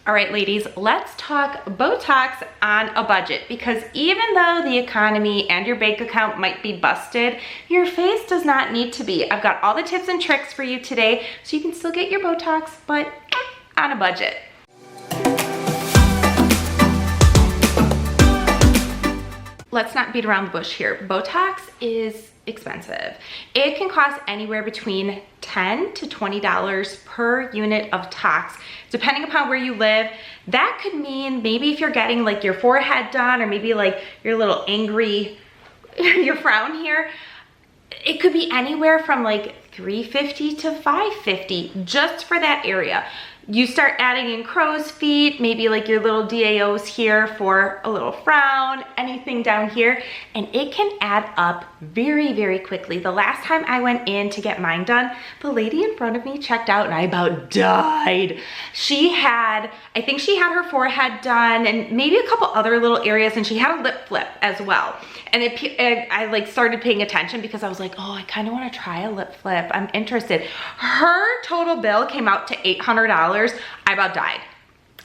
All right, ladies, let's talk Botox on a budget, because even though the economy and your bank account might be busted, your face does not need to be. I've got all the tips and tricks for you today so you can still get your Botox, but on a budget. Let's not beat around the bush here. Botox is expensive. It can cost anywhere between $10 to $20 per unit of tox, depending upon where you live. That could mean maybe if you're getting like your forehead done, or maybe like your little angry, your frown here, it could be anywhere from like $350 to $550 just for that area. You start adding in crow's feet, maybe like your little DAOs here for a little frown, anything down here, and it can add up very, very quickly. The last time I went in to get mine done, the lady in front of me checked out and I about died. She had, I think she had her forehead done and maybe a couple other little areas, and she had a lip flip as well. And I like started paying attention because I was like, oh, I kind of want to try a lip flip. I'm interested. Her total bill came out to $800. I about died.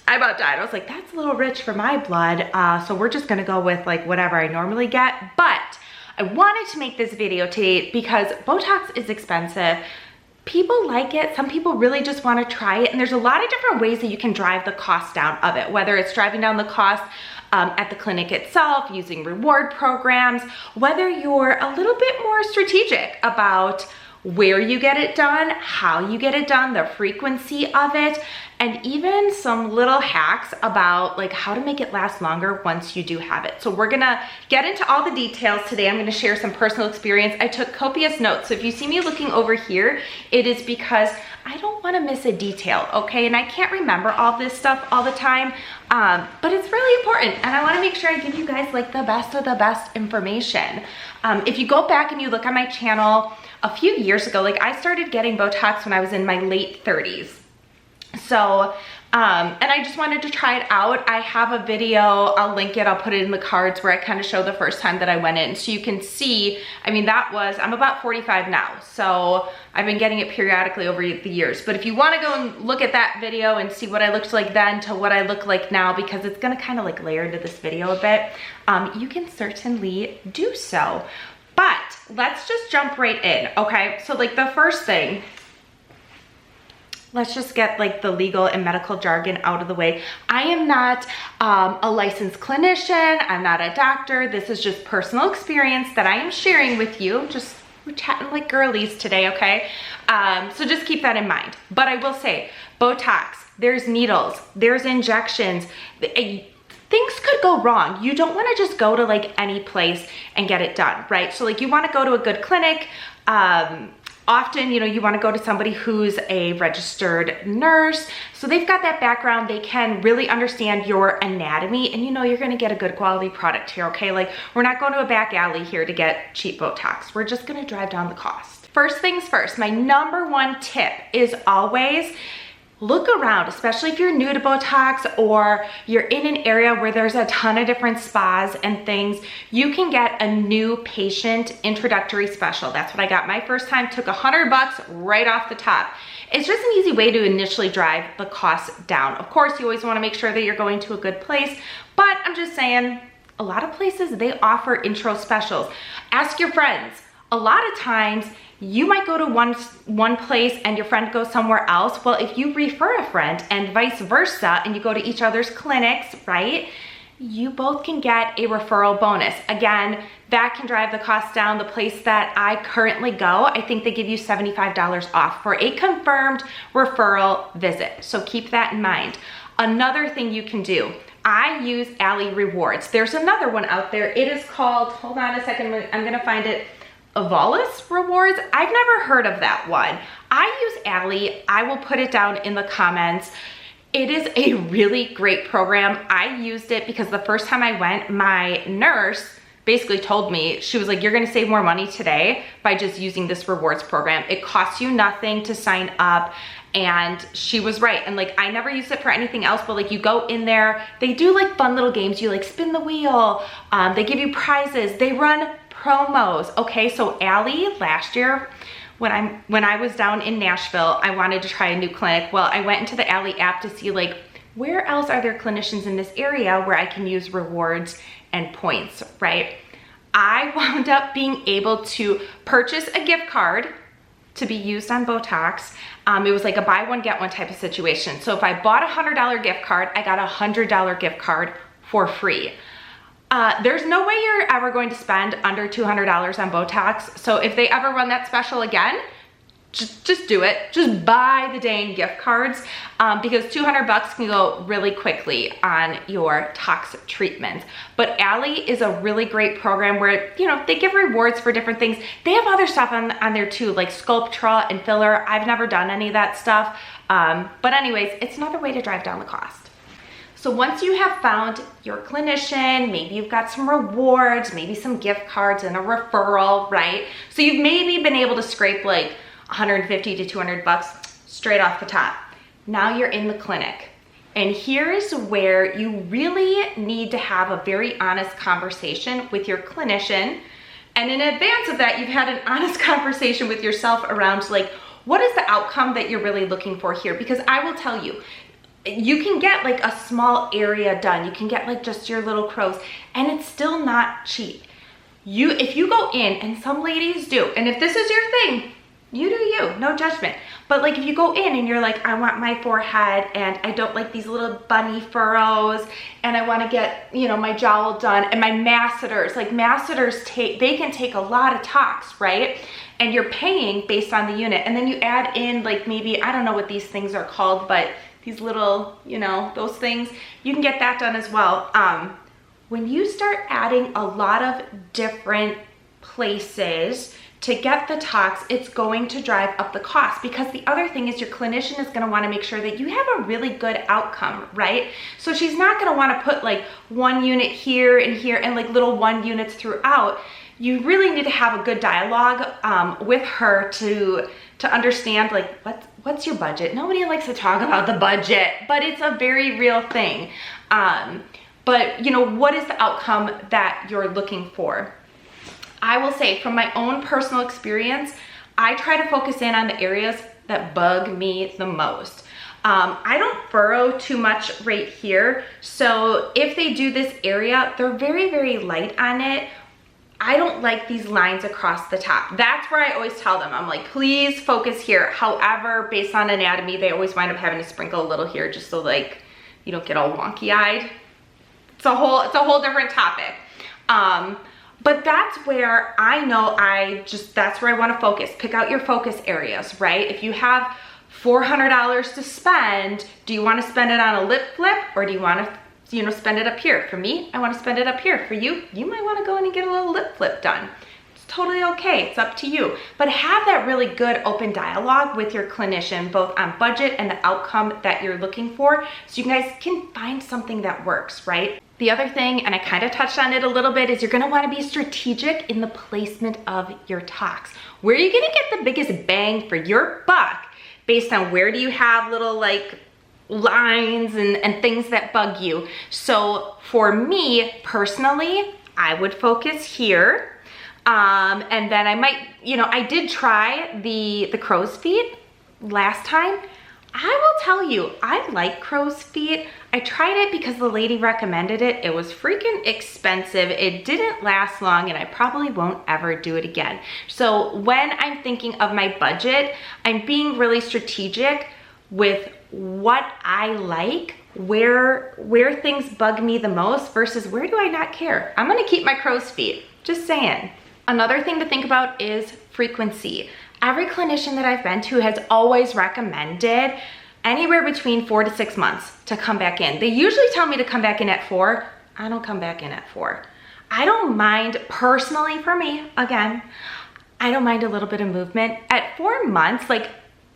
I was like, that's a little rich for my blood. So we're just gonna go with like whatever I normally get. But I wanted to make this video today because Botox is expensive. People like it. Some people really just want to try it. And there's a lot of different ways that you can drive the cost down of it, whether it's driving down the cost at the clinic itself, using reward programs, whether you're a little bit more strategic about where you get it done, how you get it done, the frequency of it, and even some little hacks about like how to make it last longer once you do have it. So we're gonna get into all the details today. I'm gonna share some personal experience. I took copious notes. So if you see me looking over here, it is because I don't wanna miss a detail, okay? And I can't remember all this stuff all the time, but it's really important. And I wanna make sure I give you guys like the best of the best information. If you go back and you look on my channel, a few years ago, like I started getting Botox when I was in my late 30s. So, and I just wanted to try it out. I have a video, I'll link it, I'll put it in the cards, where I kind of show the first time that I went in. So you can see, I mean, I'm about 45 now. So I've been getting it periodically over the years. But if you want to go and look at that video and see what I looked like then to what I look like now, because it's going to kind of like layer into this video a bit, you can certainly do so. But let's just jump right in, okay? So like the first thing, let's just get like the legal and medical jargon out of the way. I am not a licensed clinician. I'm not a doctor. This is just personal experience that I am sharing with you. Just we're chatting like girlies today, okay? So just keep that in mind. But I will say, Botox, there's needles, there's injections. Things could go wrong. You don't want to just go to like any place and get it done, right? So like you want to go to a good clinic. Often, you know, you want to go to somebody who's a registered nurse. So they've got that background. They can really understand your anatomy, and you know you're going to get a good quality product here, okay? Like we're not going to a back alley here to get cheap Botox. We're just going to drive down the cost. First things first, my number one tip is always look around, especially if you're new to Botox or you're in an area where there's a ton of different spas and things. You can get a new patient introductory special. That's what I got my first time. Took $100 right off the top. It's just an easy way to initially drive the cost down. Of course, you always want to make sure that you're going to a good place, but I'm just saying, a lot of places, they offer intro specials. Ask your friends. A lot of times, you might go to one place and your friend goes somewhere else. Well, if you refer a friend and vice versa, and you go to each other's clinics, right? You both can get a referral bonus. Again, that can drive the cost down. The place that I currently go, I think they give you $75 off for a confirmed referral visit. So keep that in mind. Another thing you can do, I use Alle Rewards. There's another one out there. It is called, hold on a second, I'm gonna find it. Alle Rewards. I've never heard of that one. I use Alle. I will put it down in the comments. It is a really great program. I used it because the first time I went, my nurse basically told me, she was like, you're gonna save more money today by just using this rewards program. It costs you nothing to sign up. And she was right. And like, I never used it for anything else, but like you go in there, they do like fun little games. You like spin the wheel. They give you prizes. They run promos. Okay, so Alle, last year when I was down in Nashville, I wanted to try a new clinic. Well, I went into the Alle app to see like where else are there clinicians in this area where I can use rewards and points, right? I wound up being able to purchase a gift card to be used on Botox. It was like a buy one, get one type of situation. So if I bought a $100 gift card, I got a $100 gift card for free. There's no way you're ever going to spend under $200 on Botox. So if they ever run that special again, just do it. Just buy the dang gift cards because 200 bucks can go really quickly on your tox treatments. But Alle is a really great program where, you know, they give rewards for different things. They have other stuff on there too, like Sculptra and filler. I've never done any of that stuff. But anyways, it's another way to drive down the cost. So once you have found your clinician, maybe you've got some rewards, maybe some gift cards and a referral, right? So you've maybe been able to scrape like 150 to 200 bucks straight off the top. Now you're in the clinic. And here's where you really need to have a very honest conversation with your clinician. And in advance of that, you've had an honest conversation with yourself around like, what is the outcome that you're really looking for here? Because I will tell you, you can get like a small area done. You can get like just your little crows and it's still not cheap. If you go in, and some ladies do, and if this is your thing, you do you, no judgment. But like if you go in and you're like, I want my forehead and I don't like these little bunny furrows and I want to get, you know, my jowl done and my masseters, like masseters they can take a lot of tox, right? And you're paying based on the unit. And then you add in like maybe, I don't know what these things are called, but these little, you know, those things, you can get that done as well. When you start adding a lot of different places to get the tox, it's going to drive up the cost because the other thing is your clinician is going to want to make sure that you have a really good outcome, right? So she's not going to want to put like one unit here and like little 1 units throughout. You really need to have a good dialogue with her to understand like what's your budget. Nobody likes to talk about the budget, but it's a very real thing. But you know, what is the outcome that you're looking for? I will say from my own personal experience, I try to focus in on the areas that bug me the most. I don't furrow too much right here. So if they do this area, they're very, very light on it. I don't like these lines across the top. That's where I always tell them, I'm like, please focus here. However, based on anatomy, they always wind up having to sprinkle a little here just so like you don't get all wonky-eyed. It's a whole different topic. But that's where I know that's where I want to focus. Pick out your focus areas, right? If you have $400 to spend, do you want to spend it on a lip flip or do you want to, you know, spend it up here? For me, I want to spend it up here. For you, you might want to go in and get a little lip flip done. It's totally okay. It's up to you. But have that really good open dialogue with your clinician, both on budget and the outcome that you're looking for, so you guys can find something that works, right? The other thing, and I kind of touched on it a little bit, is you're going to want to be strategic in the placement of your tox. Where are you going to get the biggest bang for your buck based on where do you have little like lines and things that bug you? So for me personally, I would focus here. And then I might, you know, I did try the crow's feet last time. I will tell you, I like crow's feet. I tried it because the lady recommended it. It was freaking expensive. It didn't last long and I probably won't ever do it again. So when I'm thinking of my budget, I'm being really strategic with what I like, where things bug me the most versus where do I not care. I'm gonna keep my crow's feet, just saying. Another thing to think about is frequency. Every clinician that I've been to has always recommended anywhere between 4 to 6 months to come back in. They usually tell me to come back in at 4. I don't come back in at 4. I don't mind, personally for me, again, I don't mind a little bit of movement. At 4 months, like,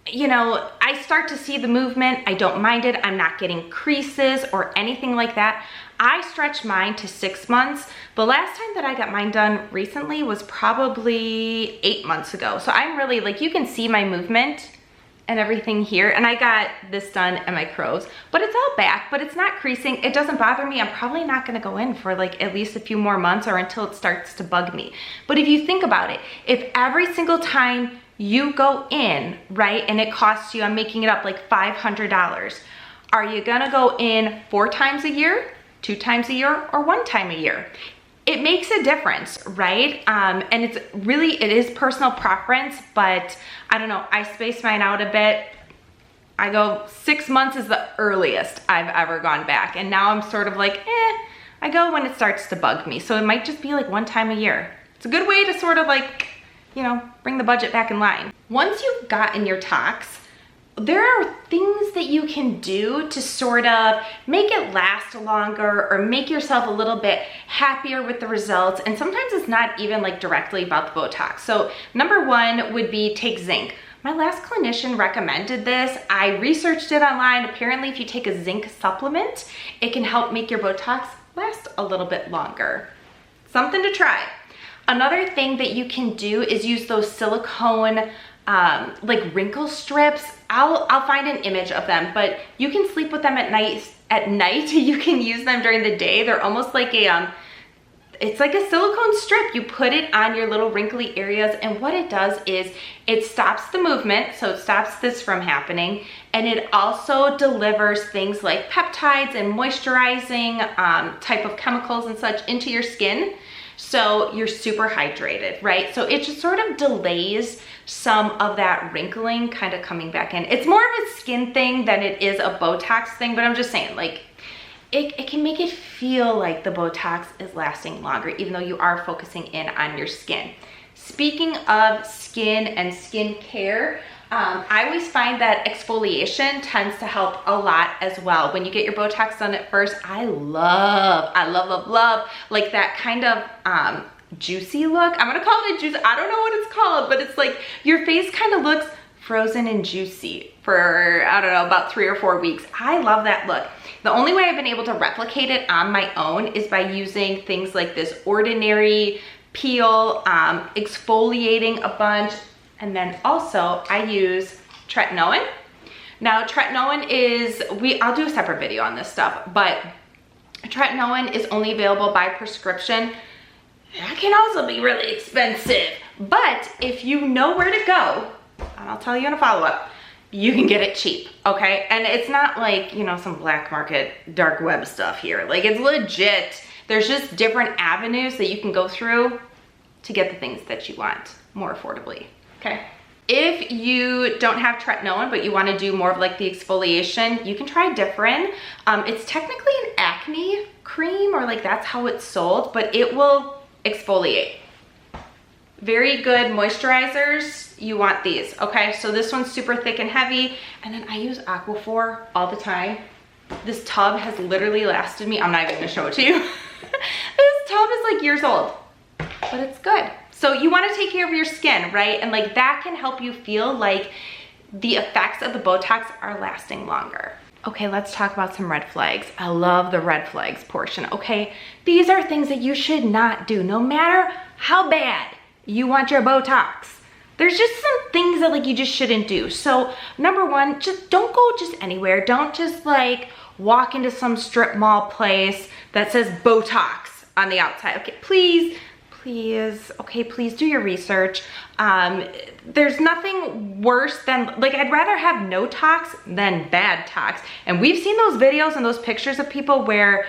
you know, I start to see the movement. I don't mind it. I'm not getting creases or anything like that. I stretch mine to 6 months. The last time that I got mine done recently was probably 8 months ago. So I'm really, like, you can see my movement and everything here. And I got this done at my crows, but it's all back, but it's not creasing. It doesn't bother me. I'm probably not gonna go in for like at least a few more months or until it starts to bug me. But if you think about it, if every single time you go in, right, and it costs you, I'm making it up, like $500, Are you gonna go in 4 times a year, 2 times a year, or 1 time a year? It makes a difference, right? And it is personal preference, but I don't know, I space mine out a bit. I go 6 months is the earliest I've ever gone back. And now I'm sort of like, I go when it starts to bug me. So it might just be like 1 time a year. It's a good way to sort of like, you know, bring the budget back in line. Once you've gotten your tox, there are things that you can do to sort of make it last longer or make yourself a little bit happier with the results. And sometimes it's not even like directly about the Botox. So number 1 would be take zinc. My last clinician recommended this. I researched it online. Apparently, if you take a zinc supplement, it can help make your Botox last a little bit longer. Something to try. Another thing that you can do is use those silicone like wrinkle strips. I'll find an image of them, but you can sleep with them at night. You can use them during the day. They're almost like it's like a silicone strip. You put it on your little wrinkly areas, and what it does is it stops the movement, so it stops this from happening, and it also delivers things like peptides and moisturizing type of chemicals and such into your skin, so you're super hydrated, right? So it just sort of delays some of that wrinkling kind of coming back in. It's more of a skin thing than it is a Botox thing, but I'm just saying, like, it can make it feel like the Botox is lasting longer, even though you are focusing in on your skin. Speaking of skin and skin care, I always find that exfoliation tends to help a lot as well. When you get your Botox done at first, I love like that kind of juicy look. I'm gonna call it a juicy, I don't know what it's called, but it's like your face kind of looks frozen and juicy for, I don't know, about 3 or 4 weeks. I love that look. The only way I've been able to replicate it on my own is by using things like this Ordinary peel, exfoliating a bunch, and then also I use tretinoin. Now tretinoin is, I'll do a separate video on this stuff, but tretinoin is only available by prescription. That can also be really expensive, but if you know where to go, and I'll tell you in a follow-up, you can get it cheap, okay? And it's not like, you know, some black market dark web stuff here. Like, it's legit. There's just different avenues that you can go through to get the things that you want more affordably, okay? If you don't have tretinoin, but you want to do more of like the exfoliation, you can try Differin. It's technically an acne cream, or like that's how it's sold, but it will exfoliate. Very good moisturizers, you want these, okay? So this one's super thick and heavy, and then I use Aquaphor all the time. This tub has literally lasted me, I'm not even gonna show it to you. This tub is like years old, but it's good. So you wanna take care of your skin, right? And like that can help you feel like the effects of the Botox are lasting longer. Okay, let's talk about some red flags. I love the red flags portion, okay? These are things that you should not do, no matter how bad you want your Botox. There's just some things that like you just shouldn't do. So number 1, just don't go just anywhere. Don't just like walk into some strip mall place that says Botox on the outside. Okay, please, okay, please do your research. There's nothing worse than, like, I'd rather have no tox than bad tox. And we've seen those videos and those pictures of people where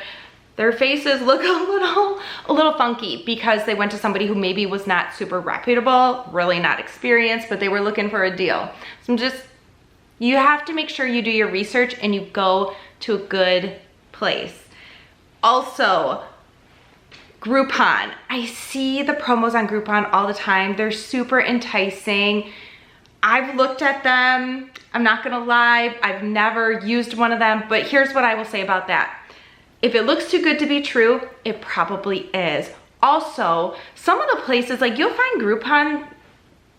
their faces look a little funky because they went to somebody who maybe was not super reputable, really not experienced, but they were looking for a deal. So you have to make sure you do your research and you go to a good place. Also, Groupon. I see the promos on Groupon all the time. They're super enticing. I've looked at them. I'm not gonna lie, I've never used one of them, but here's what I will say about that. If it looks too good to be true, it probably is. Also, some of the places, like you'll find Groupon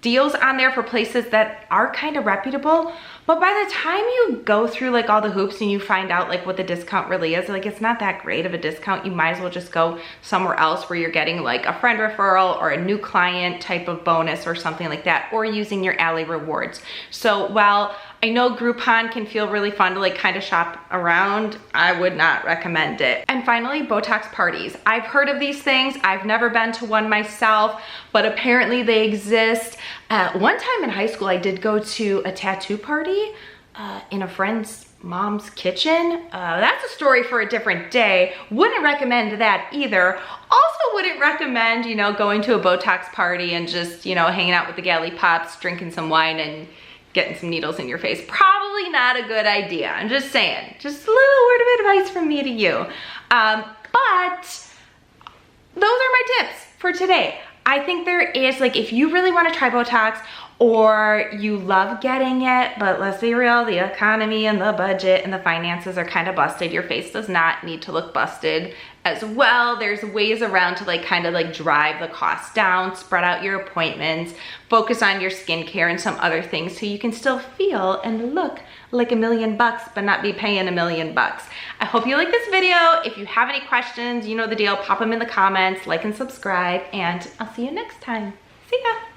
deals on there for places that are kind of reputable, but by the time you go through like all the hoops and you find out like what the discount really is, like it's not that great of a discount. You might as well just go somewhere else where you're getting like a friend referral or a new client type of bonus or something like that, or using your Alle rewards. So while I know Groupon can feel really fun to like kind of shop around, I would not recommend it. And finally, Botox parties. I've heard of these things. I've never been to one myself, but apparently they exist. One time in high school, I did go to a tattoo party in a friend's mom's kitchen. That's a story for a different day. Wouldn't recommend that either. Also wouldn't recommend, you know, going to a Botox party and just, you know, hanging out with the galley pops, drinking some wine and getting some needles in your face. Probably not a good idea. I'm just saying, just a little word of advice from me to you. But those are my tips for today. I think there is, like, if you really want to try Botox or you love getting it, but let's be real, the economy and the budget and the finances are kind of busted. Your face does not need to look busted as well. There's ways around to like kind of like drive the costs down, spread out your appointments, focus on your skincare and some other things so you can still feel and look like $1 million but not be paying $1 million. I hope you like this video. If you have any questions, you know the deal, pop them in the comments, like and subscribe, and I'll see you next time. See ya.